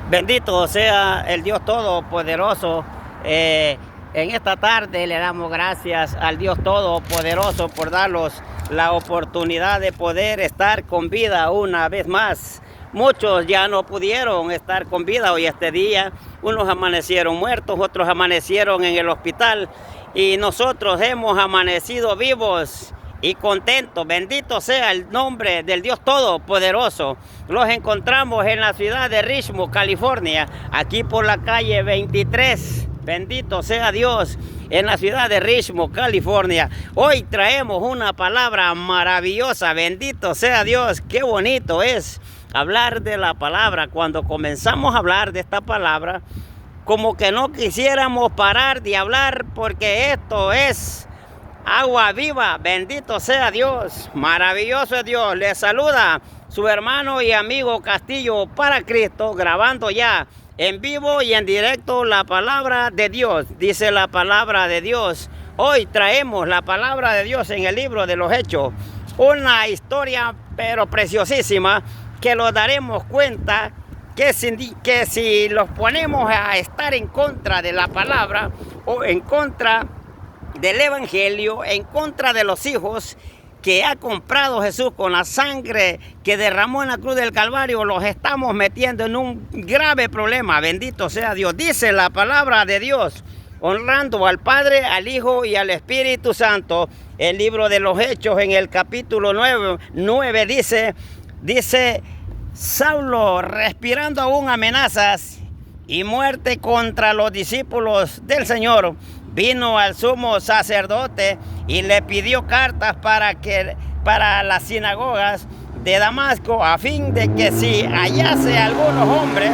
Bendito sea el Dios Todopoderoso. En esta tarde le damos gracias al Dios Todopoderoso por darnos la oportunidad de poder estar con vida una vez más. Muchos ya no pudieron estar con vida hoy este día. Unos amanecieron muertos, otros amanecieron en el hospital. Y nosotros hemos amanecido vivos y contentos. Bendito sea el nombre del Dios Todopoderoso. Los encontramos en la ciudad de Richmond, California, aquí por la calle 23. Bendito sea Dios, en la ciudad de Richmond, California. Hoy traemos una palabra maravillosa. Bendito sea Dios. Qué bonito es hablar de la palabra. Cuando comenzamos a hablar de esta palabra, como que no quisiéramos parar de hablar, porque esto es agua viva. Bendito sea Dios. Maravilloso es Dios. Les saluda su hermano y amigo Castillo para Cristo, grabando ya en vivo y en directo la palabra de Dios. Dice la palabra de Dios. Hoy traemos la palabra de Dios en el libro de los Hechos. Una historia pero preciosísima, que nos daremos cuenta que si los ponemos a estar en contra de la palabra o en contra del evangelio, en contra de los hijos que ha comprado Jesús con la sangre que derramó en la cruz del Calvario, los estamos metiendo en un grave problema. Bendito sea Dios. Dice la palabra de Dios, honrando al Padre, al Hijo y al Espíritu Santo. El libro de los Hechos, en el capítulo 9 dice: Saulo, respirando aún amenazas y muerte contra los discípulos del Señor, vino al sumo sacerdote y le pidió cartas para las sinagogas de Damasco, a fin de que si hallase algunos hombres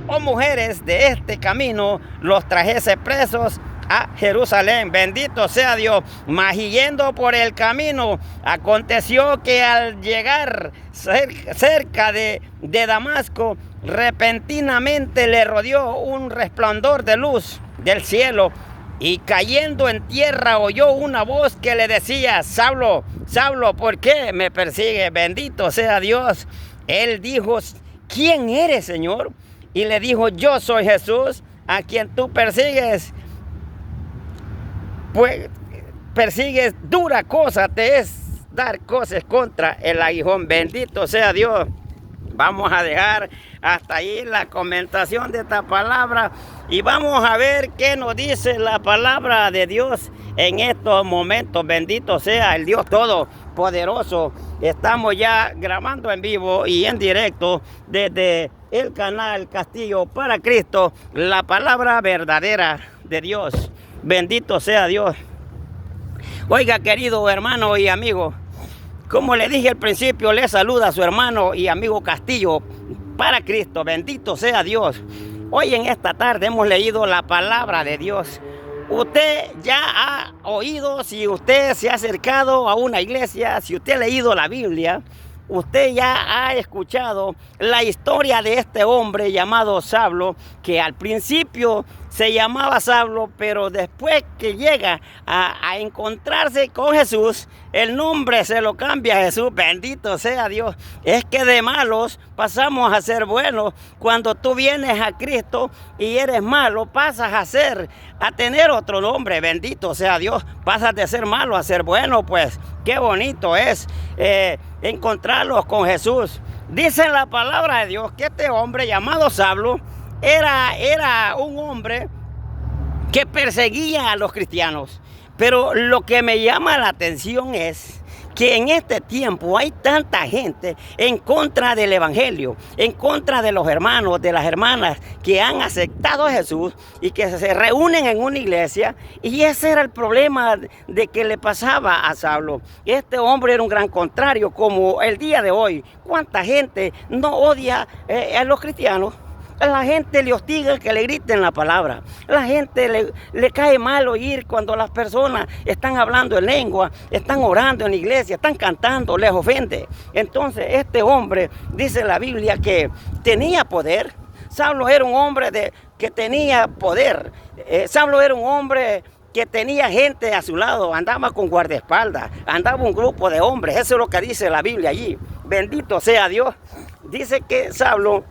o mujeres de este camino, los trajese presos a Jerusalén. Bendito sea Dios. Mas yendo por el camino, aconteció que al llegar cerca de Damasco, repentinamente le rodeó un resplandor de luz del cielo, y cayendo en tierra oyó una voz que le decía: Saulo, Saulo, ¿por qué me persigue? Bendito sea Dios. Él dijo: ¿quién eres, Señor? Y le dijo: yo soy Jesús, a quien tú persigues. Pues persigues, dura cosa te es dar cosas contra el aguijón. Bendito sea Dios. Vamos a dejar hasta ahí la comentación de esta palabra y vamos a ver qué nos dice la palabra de Dios en estos momentos. Bendito sea el Dios Todopoderoso. Estamos ya grabando en vivo y en directo desde el canal Castillo para Cristo, la palabra verdadera de Dios. Bendito sea Dios. Oiga, querido hermano y amigo, como le dije al principio, le saluda a su hermano y amigo Castillo para Cristo. Bendito sea Dios. Hoy en esta tarde hemos leído la palabra de Dios. Usted ya ha oído, si usted se ha acercado a una iglesia, si usted ha leído la Biblia, usted ya ha escuchado la historia de este hombre llamado Saulo, que al principio se llamaba Saulo, pero después que llega a encontrarse con Jesús, el nombre se lo cambia a Jesús. Bendito sea Dios. Es que de malos pasamos a ser buenos. Cuando tú vienes a Cristo y eres malo, pasas a tener otro nombre. Bendito sea Dios. Pasas de ser malo a ser bueno. Pues qué bonito es encontrarlos con Jesús. Dice la palabra de Dios que este hombre llamado Saulo era un hombre que perseguía a los cristianos. Pero lo que me llama la atención es que en este tiempo hay tanta gente en contra del evangelio, en contra de los hermanos, de las hermanas que han aceptado a Jesús y que se reúnen en una iglesia. Y ese era el problema de que le pasaba a Saulo. Este hombre era un gran contrario, como el día de hoy. ¿Cuánta gente no odia a los cristianos? A la gente le hostiga que le griten la palabra. A la gente le cae mal oír cuando las personas están hablando en lengua, están orando en la iglesia, están cantando, les ofende. Entonces este hombre, dice la Biblia, que tenía poder. Saulo era un hombre que tenía poder. Saulo era un hombre que tenía gente a su lado, andaba con guardaespaldas, andaba un grupo de hombres. Eso es lo que dice la Biblia allí. Bendito sea Dice que Saulo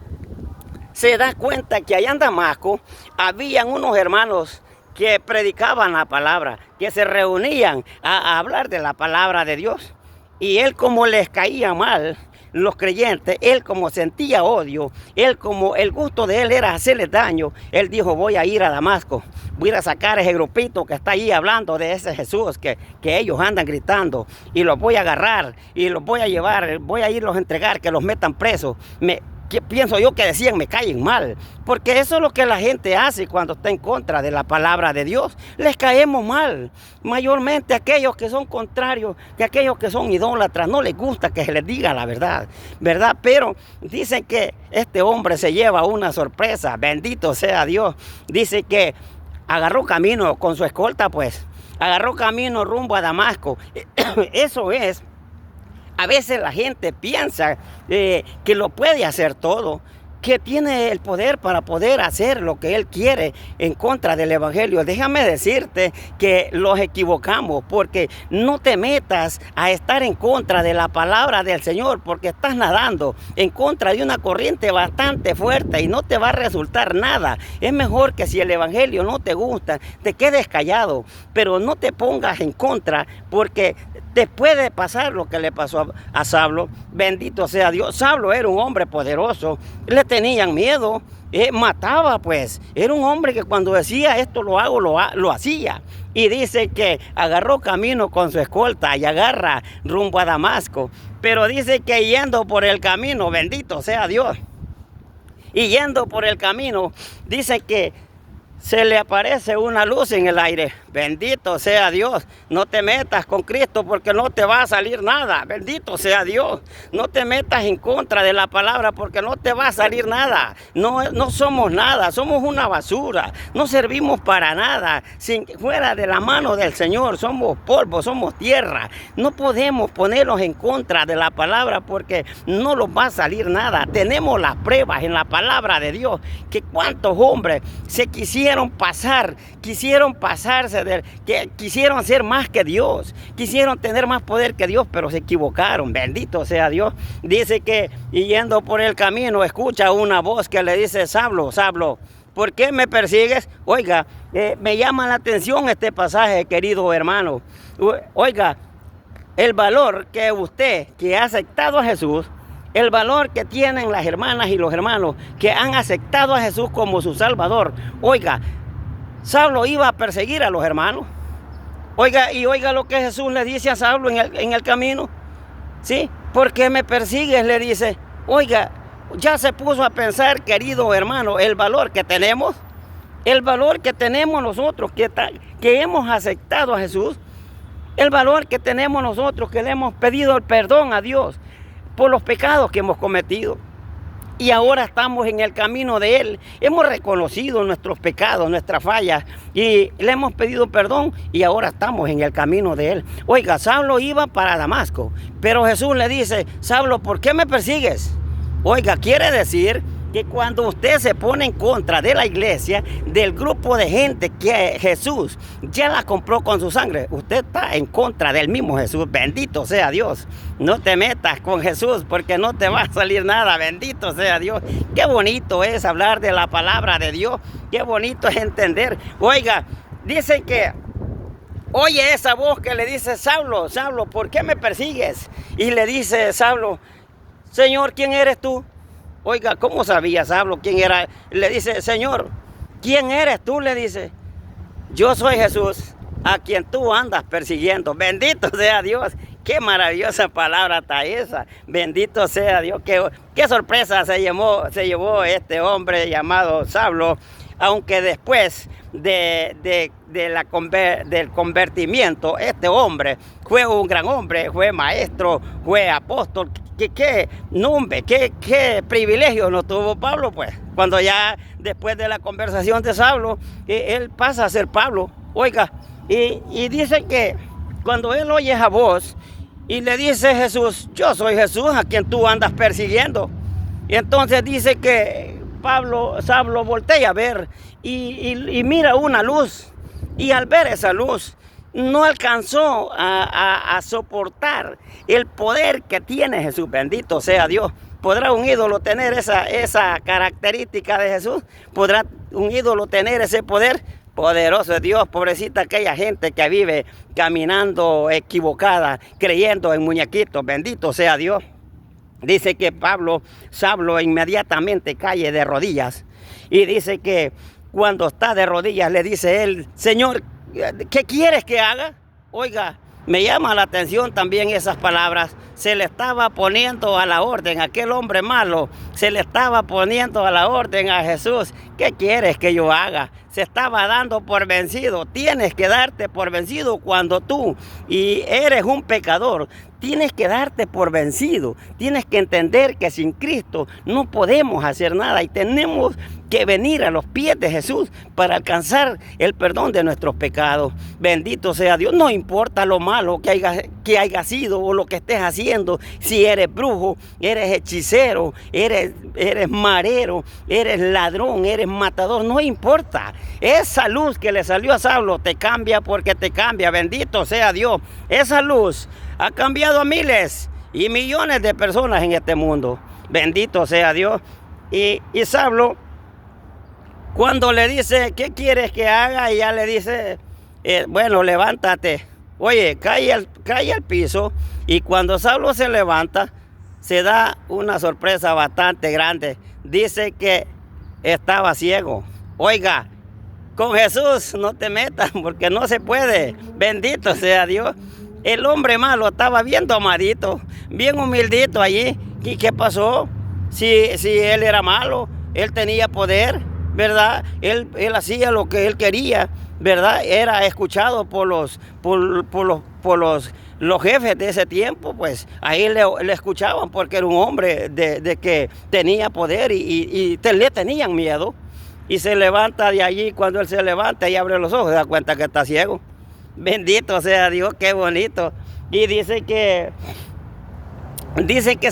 se da cuenta que allá en Damasco habían unos hermanos que predicaban la palabra, que se reunían a hablar de la palabra de Dios. Y él, como les caía mal los creyentes, él como sentía odio, él como el gusto de él era hacerles daño, él dijo: voy a ir a Damasco, voy a ir a sacar ese grupito que está ahí hablando de ese Jesús que ellos andan gritando, y los voy a agarrar y los voy a llevar, voy a irlos a entregar, que los metan presos. Pienso yo que decían: me caen mal, porque eso es lo que la gente hace cuando está en contra de la palabra de Dios. Les caemos mal, mayormente aquellos que son contrarios, que aquellos que son idólatras, no les gusta que se les diga la verdad, Pero dicen que este hombre se lleva una sorpresa, bendito sea Dios. Dice que agarró camino con su escolta, pues, agarró camino rumbo a Damasco. Eso es. A veces la gente piensa que lo puede hacer todo, que tiene el poder para poder hacer lo que él quiere en contra del evangelio. Déjame decirte que los equivocamos, porque no te metas a estar en contra de la palabra del Señor, porque estás nadando en contra de una corriente bastante fuerte y no te va a resultar nada. Es mejor que si el evangelio no te gusta, te quedes callado, pero no te pongas en contra, porque te puede pasar lo que le pasó a Saulo. Bendito sea Dios. Saulo era un hombre poderoso, le tenían miedo, mataba, pues. Era un hombre que cuando decía esto lo hago, lo hacía. Y dice que agarró camino con su escolta y agarra rumbo a Damasco. Pero dice que yendo por el camino, bendito sea Dios, y yendo por el camino, dice que se le aparece una luz en el aire. Bendito sea Dios. No te metas con Cristo, porque no te va a salir nada. Bendito sea Dios. No te metas en contra de la palabra, porque no te va a salir nada. No somos nada. Somos una basura. No servimos para nada. Fuera de la mano del Señor somos polvo, somos tierra. No podemos ponernos en contra de la palabra, porque no nos va a salir nada. Tenemos las pruebas en la palabra de Dios, que cuántos hombres se quisieron pasarse, que quisieron ser más que Dios, quisieron tener más poder que Dios, pero se equivocaron. Bendito sea Dios. Dice que yendo por el camino escucha una voz que le dice: Saulo, Saulo, ¿por qué me persigues? Oiga, me llama la atención este pasaje, querido hermano. Oiga, el valor que usted, que ha aceptado a Jesús, el valor que tienen las hermanas y los hermanos que han aceptado a Jesús como su Salvador. Oiga, Saulo iba a perseguir a los hermanos. Oiga, y oiga lo que Jesús le dice a Saulo en el camino. ¿Sí? ¿Por qué me persigues?, le dice. Oiga, ya se puso a pensar, querido hermano, el valor que tenemos. El valor que tenemos nosotros que hemos aceptado a Jesús. El valor que tenemos nosotros que le hemos pedido el perdón a Dios por los pecados que hemos cometido. Y ahora estamos en el camino de Él. Hemos reconocido nuestros pecados, nuestras fallas, y le hemos pedido perdón, y ahora estamos en el camino de Él. Oiga, Saulo iba para Damasco, pero Jesús le dice: Saulo, ¿por qué me persigues? Oiga, quiere decir que cuando usted se pone en contra de la iglesia, del grupo de gente que Jesús ya la compró con su sangre, usted está en contra del mismo Jesús. Bendito sea Dios. No te metas con Jesús, porque no te va a salir nada. Bendito sea Dios. Qué bonito es hablar de la palabra de Dios. Qué bonito es entender. Oiga, dicen que oye esa voz que le dice: Saulo, Saulo, ¿por qué me persigues? Y le dice Saulo: Señor, ¿quién eres tú? Oiga, ¿cómo sabía Saulo quién era? Le dice: Señor, ¿quién eres tú? Le dice: yo soy Jesús, a quien tú andas persiguiendo. Bendito sea Dios. Qué maravillosa palabra está esa. Bendito sea Dios. Qué sorpresa se llevó este hombre llamado Saulo, aunque después del convertimiento, este hombre fue un gran hombre, fue maestro, fue apóstol. Qué nombre, qué privilegio no tuvo Pablo, pues. Cuando ya después de la conversación de Saulo, él pasa a ser Pablo. Oiga, y dice que cuando él oye esa voz y le dice Jesús: yo soy Jesús, a quien tú andas persiguiendo. Y entonces dice que Saulo voltea a ver y mira una luz. Y al ver esa luz, no alcanzó a soportar el poder que tiene Jesús. Bendito sea Dios. ¿Podrá un ídolo tener esa característica de Jesús? ¿Podrá un ídolo tener ese poder? Poderoso es Dios. Pobrecita aquella gente que vive caminando equivocada, creyendo en muñequitos. Bendito sea Dios. Dice que Saulo inmediatamente cae de rodillas. Y dice que cuando está de rodillas le dice él: Señor, ¿qué quieres que haga? Oiga, me llama la atención también esas palabras. Se le estaba poniendo a la orden, aquel hombre malo, se le estaba poniendo a la orden a Jesús. ¿Qué quieres que yo haga? Se estaba dando por vencido. Tienes que darte por vencido cuando tú eres un pecador. Tienes que darte por vencido. Tienes que entender que sin Cristo no podemos hacer nada y tenemos que venir a los pies de Jesús para alcanzar el perdón de nuestros pecados. Bendito sea Dios. No importa lo malo que haya sido o lo que estés haciendo. Si eres brujo, eres hechicero, eres marero, eres ladrón, eres matador, no importa. Esa luz que le salió a Saulo te cambia porque te cambia. Bendito sea Dios. Esa luz ha cambiado a miles y millones de personas en este mundo. Bendito sea Dios. Y Saulo, cuando le dice, ¿qué quieres que haga? Y ya le dice, bueno, levántate. Oye, cae al piso. Y cuando Saulo se levanta, se da una sorpresa bastante grande. Dice que estaba ciego. Oiga, con Jesús no te metas porque no se puede. Bendito sea Dios. El hombre malo estaba bien tomadito, bien humildito allí. ¿Y qué pasó? Si él era malo, él tenía poder, ¿verdad? Él hacía lo que él quería, ¿verdad? Era escuchado por los jefes de ese tiempo, pues ahí le escuchaban porque era un hombre de que tenía poder y le tenían miedo. Y se levanta de allí. Cuando él se levanta y abre los ojos, se da cuenta que está ciego. Bendito sea Dios, qué bonito. Y dice que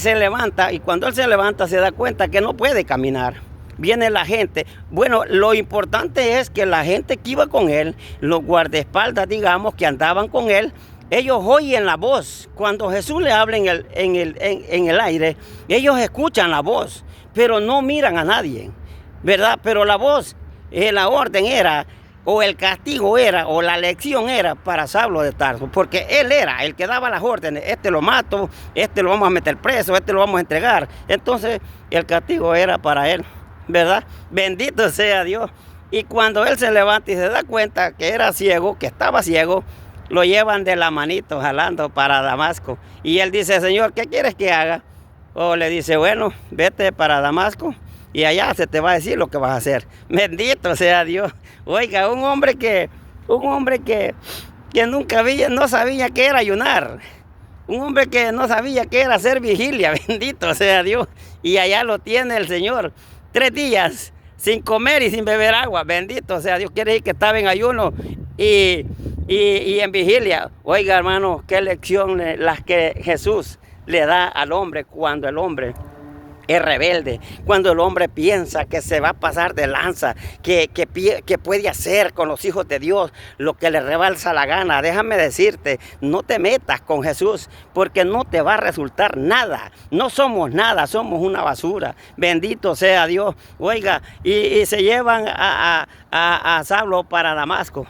se levanta, y cuando él se levanta se da cuenta que no puede caminar. Viene la gente. Bueno, lo importante es que la gente que iba con él, los guardaespaldas, digamos, que andaban con él, ellos oyen la voz. Cuando Jesús le habla en el aire, ellos escuchan la voz, pero no miran a nadie, ¿verdad? Pero la voz, la orden era, o el castigo era, o la lección era para Saulo de Tarso, porque él era el que daba las órdenes. Este lo mato, este lo vamos a meter preso, este lo vamos a entregar. Entonces el castigo era para él, ¿verdad? Bendito sea Dios. Y cuando él se levanta y se da cuenta que era ciego, que estaba ciego, lo llevan de la manito jalando para Damasco. Y él dice: Señor, ¿qué quieres que haga? O le dice: bueno, vete para Damasco y allá se te va a decir lo que vas a hacer. Bendito sea Dios. Oiga, un hombre que nunca no sabía qué era ayunar. Un hombre que no sabía qué era hacer vigilia. Bendito sea Dios. Y allá lo tiene el Señor. 3 días sin comer y sin beber agua. Bendito sea Dios. Quiere decir que estaba en ayuno y en vigilia. Oiga, hermano, qué lección las que Jesús le da al hombre cuando el hombre es rebelde, cuando el hombre piensa que se va a pasar de lanza, que puede hacer con los hijos de Dios lo que le rebalsa la gana. Déjame decirte, no te metas con Jesús porque no te va a resultar nada. No somos nada, somos una basura. Bendito sea Dios. Oiga, y se llevan a Saulo para Damasco.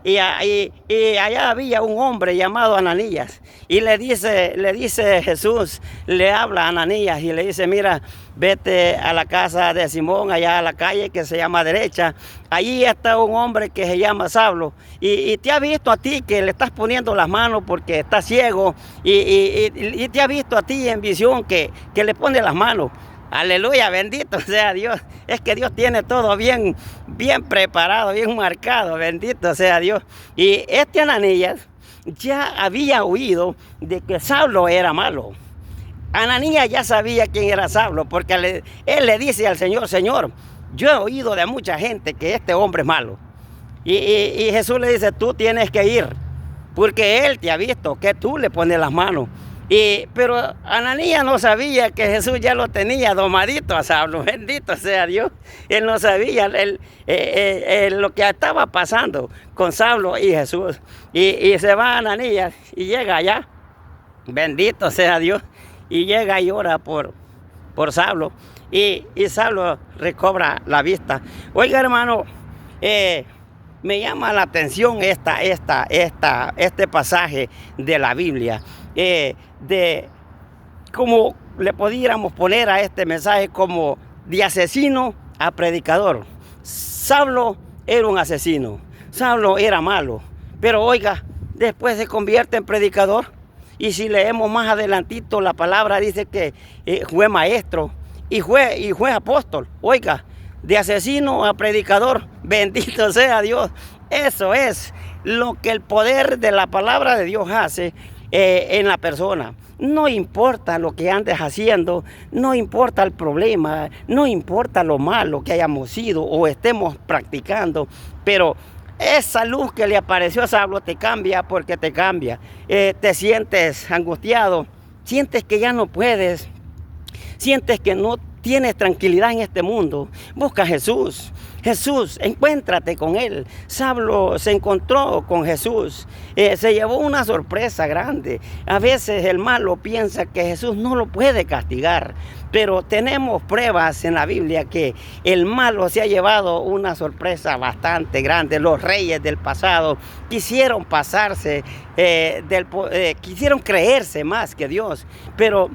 Y allá había un hombre llamado Ananías. Y le dice Jesús, le habla a Ananías y le dice: mira, vete a la casa de Simón, allá a la calle que se llama Derecha. Allí está un hombre que se llama Saulo. Y te ha visto a ti que le estás poniendo las manos porque está ciego. Y te ha visto a ti en visión que le pone las manos. Aleluya, bendito sea Dios. Es que Dios tiene todo bien preparado, bien marcado. Bendito sea Dios. Y este Ananías ya había oído de que Saulo era malo. Ananías ya sabía quién era Saulo, porque él le dice al Señor: Señor, yo he oído de mucha gente que este hombre es malo. Y Jesús le dice: tú tienes que ir, porque él te ha visto que tú le pones las manos. Pero Ananías no sabía que Jesús ya lo tenía domadito a Saulo. Bendito sea Dios. Él no sabía lo que estaba pasando con Saulo y Jesús. Y se va a Ananías y llega allá. Bendito sea Dios. Y llega y ora por por Saulo, y Saulo recobra la vista. Oiga, hermano, me llama la atención este pasaje de la Biblia, de cómo le pudiéramos poner a este mensaje como de asesino a predicador. Saulo era un asesino, Saulo era malo, pero oiga, después se convierte en predicador. Y si leemos más adelantito, la palabra dice que fue maestro y fue apóstol. Oiga, de asesino a predicador, bendito sea Dios. Eso es lo que el poder de la palabra de Dios hace en la persona. No importa lo que andes haciendo, no importa el problema, no importa lo malo que hayamos sido o estemos practicando, pero esa luz que le apareció a Saulo te cambia porque te cambia. Te sientes angustiado, sientes que ya no puedes, sientes que no tienes tranquilidad en este mundo. Busca a Jesús. Jesús, encuéntrate con Él. Saulo se encontró con Jesús. Se llevó una sorpresa grande. A veces el malo piensa que Jesús no lo puede castigar, pero tenemos pruebas en la Biblia que el malo se ha llevado una sorpresa bastante grande. Los reyes del pasado quisieron pasarse, quisieron creerse más que Dios, pero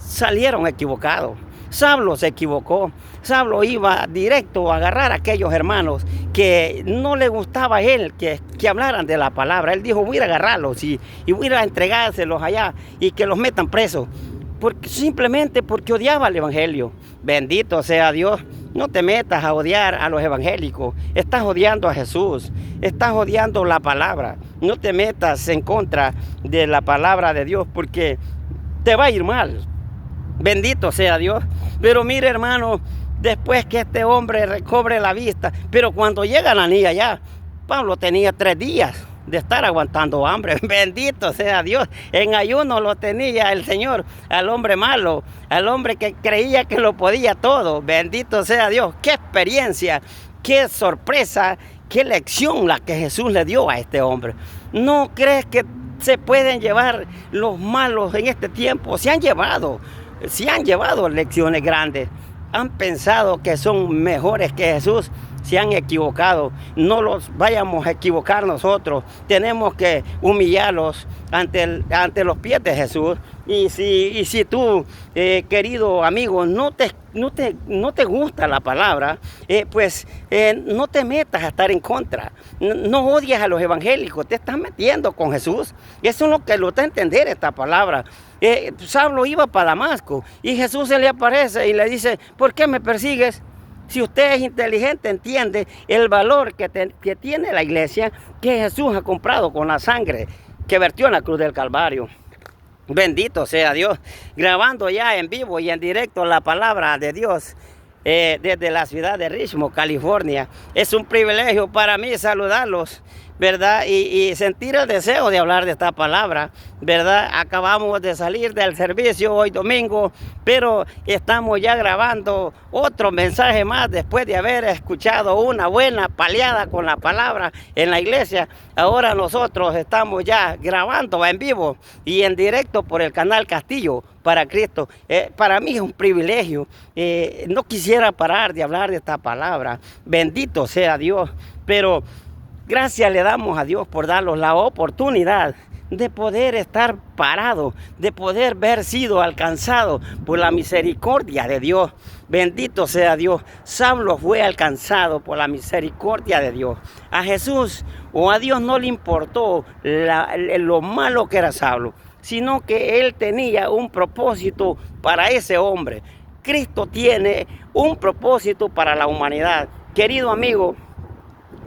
salieron equivocados. Saulo se equivocó. Saulo iba directo a agarrar a aquellos hermanos que no le gustaba a él que hablaran de la palabra. Él dijo, voy a ir a agarrarlos y voy a ir a entregárselos allá y que los metan presos. Simplemente porque odiaba el evangelio. Bendito sea Dios. No te metas a odiar a los evangélicos. Estás odiando a Jesús. Estás odiando la palabra. No te metas en contra de la palabra de Dios porque te va a ir mal. Bendito sea Dios. Pero mire, hermano, después que este hombre recobre la vista, pero cuando llega la niña ya, Pablo tenía 3 días de estar aguantando hambre. Bendito sea Dios. En ayuno lo tenía el Señor al hombre malo, al hombre que creía que lo podía todo. Bendito sea Dios. Qué experiencia, qué sorpresa, qué lección la que Jesús le dio a este hombre. ¿No crees que se pueden llevar los malos en este tiempo? Se han llevado lecciones grandes. Han pensado que son mejores que Jesús. Se han equivocado. No los vayamos a equivocar nosotros. Tenemos que humillarlos ante los pies de Jesús. Y si tú, querido amigo, no te gusta la palabra, pues no te metas a estar en contra. No odies a los evangélicos. Te estás metiendo con Jesús. Eso es lo que lo da a entender esta palabra. Saulo iba para Damasco y Jesús se le aparece y le dice, ¿por qué me persigues? Si usted es inteligente, entiende el valor que tiene la iglesia que Jesús ha comprado con la sangre que vertió en la cruz del Calvario. Bendito sea Dios. Grabando ya en vivo y en directo la palabra de Dios desde la ciudad de Richmond, California. Es un privilegio para mí saludarlos, ¿verdad? Y sentir el deseo de hablar de esta palabra, ¿verdad? Acabamos de salir del servicio hoy domingo, pero estamos ya grabando otro mensaje más después de haber escuchado una buena paleada con la palabra en la iglesia. Ahora nosotros estamos ya grabando en vivo y en directo por el canal Castillo para Cristo. Para mí es un privilegio. No quisiera parar de hablar de esta palabra. Bendito sea Dios, pero gracias le damos a Dios por darnos la oportunidad de poder estar parado, de poder haber sido alcanzado por la misericordia de Dios. Bendito sea Dios. Saulo fue alcanzado por la misericordia de Dios. A Jesús o a Dios no le importó lo malo que era Saulo, sino que Él tenía un propósito para ese hombre. Cristo tiene un propósito para la humanidad. Querido amigo,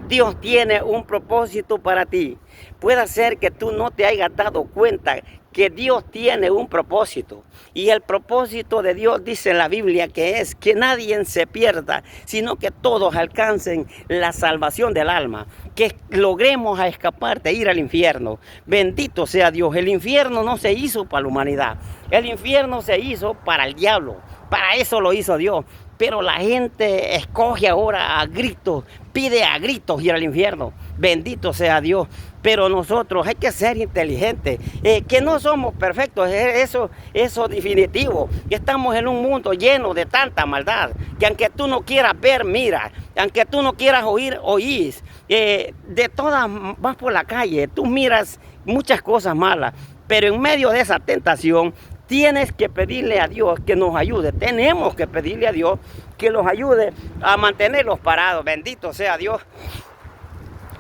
Dios tiene un propósito para ti. Puede ser que tú no te hayas dado cuenta que Dios tiene un propósito. Y el propósito de Dios dice en la Biblia que es que nadie se pierda, sino que todos alcancen la salvación del alma. Que logremos a escapar de ir al infierno. Bendito sea Dios. El infierno no se hizo para la humanidad. El infierno se hizo para el diablo. Para eso lo hizo Dios. pero la gente escoge ahora a gritos, pide a gritos ir al infierno. Bendito sea Dios. Pero nosotros hay que ser inteligentes, que no somos perfectos, eso definitivo. Estamos en un mundo lleno de tanta maldad, que aunque tú no quieras ver, mira, aunque tú no quieras oír, oís. De todas, vas por la calle, tú miras muchas cosas malas, pero en medio de esa tentación, tienes que pedirle a Dios que nos ayude. Tenemos que pedirle a Dios que nos ayude a mantenerlos parados. Bendito sea Dios.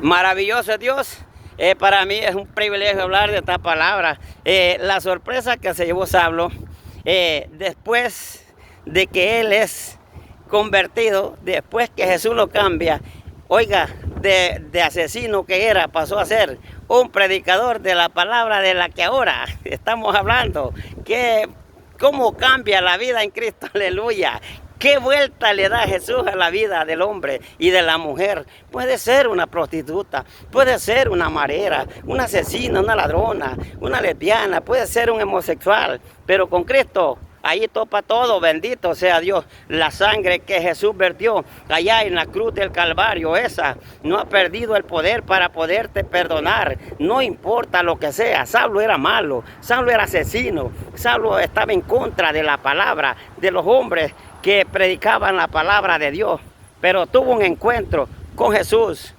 Maravilloso Dios. Para mí es un privilegio hablar de esta palabra. La sorpresa que se llevó Saulo, después de que él es convertido, después que Jesús lo cambia, oiga, de asesino que era, pasó a ser un predicador de la palabra de la que ahora estamos hablando. ¿Cómo cambia la vida en Cristo? Aleluya. ¿Qué vuelta le da Jesús a la vida del hombre y de la mujer? Puede ser una prostituta, puede ser una marera, una asesina, una ladrona, una lesbiana, puede ser un homosexual, pero con Cristo ahí topa todo. Bendito sea Dios. La sangre que Jesús vertió allá en la cruz del Calvario, esa no ha perdido el poder para poderte perdonar. No importa lo que sea. Saulo era malo, Saulo era asesino, Saulo estaba en contra de la palabra de los hombres que predicaban la palabra de Dios, pero tuvo un encuentro con Jesús.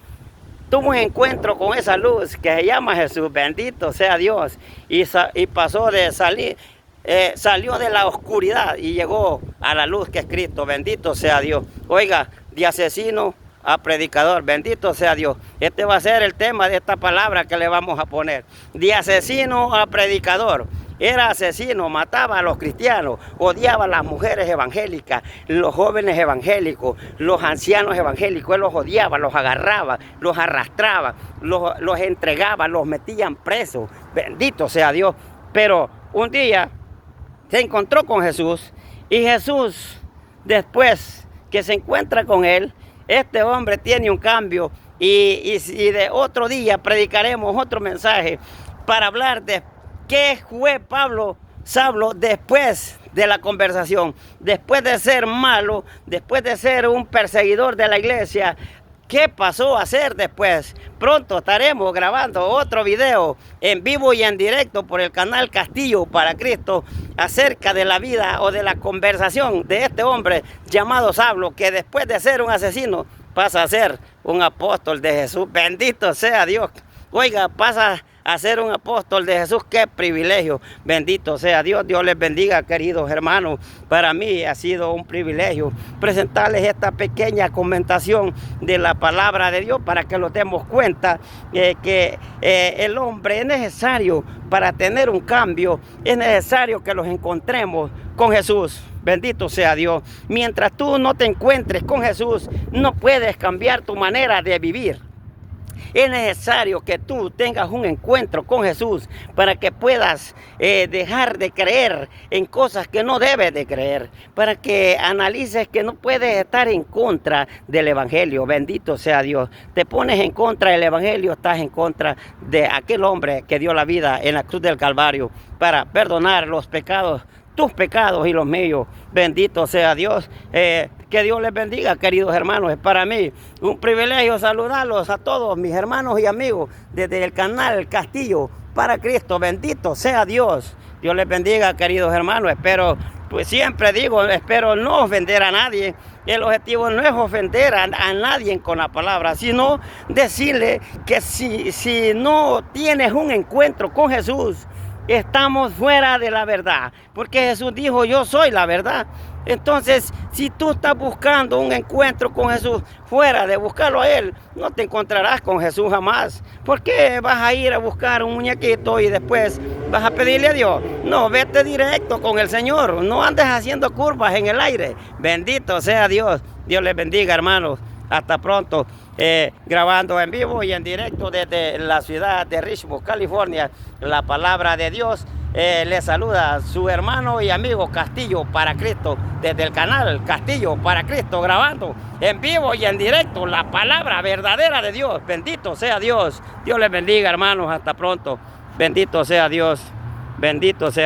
Tuvo un encuentro con esa luz que se llama Jesús. Bendito sea Dios. Y pasó de salir. Salió de la oscuridad y llegó a la luz que es Cristo. Bendito sea Dios. Oiga, de asesino a predicador. Bendito sea Dios. Este va a ser el tema de esta palabra que le vamos a poner. De asesino a predicador. Era asesino, mataba a los cristianos, odiaba a las mujeres evangélicas, los jóvenes evangélicos, los ancianos evangélicos. Él los odiaba, los agarraba, los arrastraba, los entregaba, los metían presos. Bendito sea Dios. Pero un día se encontró con Jesús, y Jesús, después que se encuentra con él, este hombre tiene un cambio, y de otro día predicaremos otro mensaje para hablar de qué fue Saulo después de la conversación, después de ser malo, después de ser un perseguidor de la iglesia. ¿Qué pasó a hacer después? Pronto estaremos grabando otro video en vivo y en directo por el canal Castillo para Cristo acerca de la vida o de la conversación de este hombre llamado Saulo, que después de ser un asesino pasa a ser un apóstol de Jesús. Bendito sea Dios. Oiga, pasa a ser un apóstol de Jesús. ¡Qué privilegio! Bendito sea Dios. Dios les bendiga, queridos hermanos. Para mí ha sido un privilegio presentarles esta pequeña comentación de la palabra de Dios, para que nos demos cuenta que el hombre es necesario para tener un cambio. Es necesario que los encontremos con Jesús. Bendito sea Dios. Mientras tú no te encuentres con Jesús, no puedes cambiar tu manera de vivir. Es necesario que tú tengas un encuentro con Jesús para que puedas dejar de creer en cosas que no debes de creer, para que analices que no puedes estar en contra del Evangelio. Bendito sea Dios. Te pones en contra del Evangelio, estás en contra de aquel hombre que dio la vida en la cruz del Calvario para perdonar los pecados, tus pecados y los míos. Bendito sea Dios. Que Dios les bendiga, queridos hermanos. Es para mí un privilegio saludarlos a todos mis hermanos y amigos desde el canal Castillo para Cristo. Bendito sea Dios. Dios les bendiga, queridos hermanos. Espero, pues siempre digo, espero no ofender a nadie. El objetivo no es ofender a nadie con la palabra, sino decirle que si no tienes un encuentro con Jesús, estamos fuera de la verdad, porque Jesús dijo: yo soy la verdad. Entonces, si tú estás buscando un encuentro con Jesús fuera de buscarlo a Él, no te encontrarás con Jesús jamás. ¿Por qué vas a ir a buscar un muñequito y después vas a pedirle a Dios? No, vete directo con el Señor. No andes haciendo curvas en el aire. Bendito sea Dios. Dios les bendiga, hermanos. Hasta pronto. Grabando en vivo y en directo desde la ciudad de Richmond, California, la palabra de Dios. Les saluda su hermano y amigo Castillo para Cristo, desde el canal Castillo para Cristo, grabando en vivo y en directo la palabra verdadera de Dios. Bendito sea Dios. Dios les bendiga, hermanos. Hasta pronto. Bendito sea Dios. Bendito sea.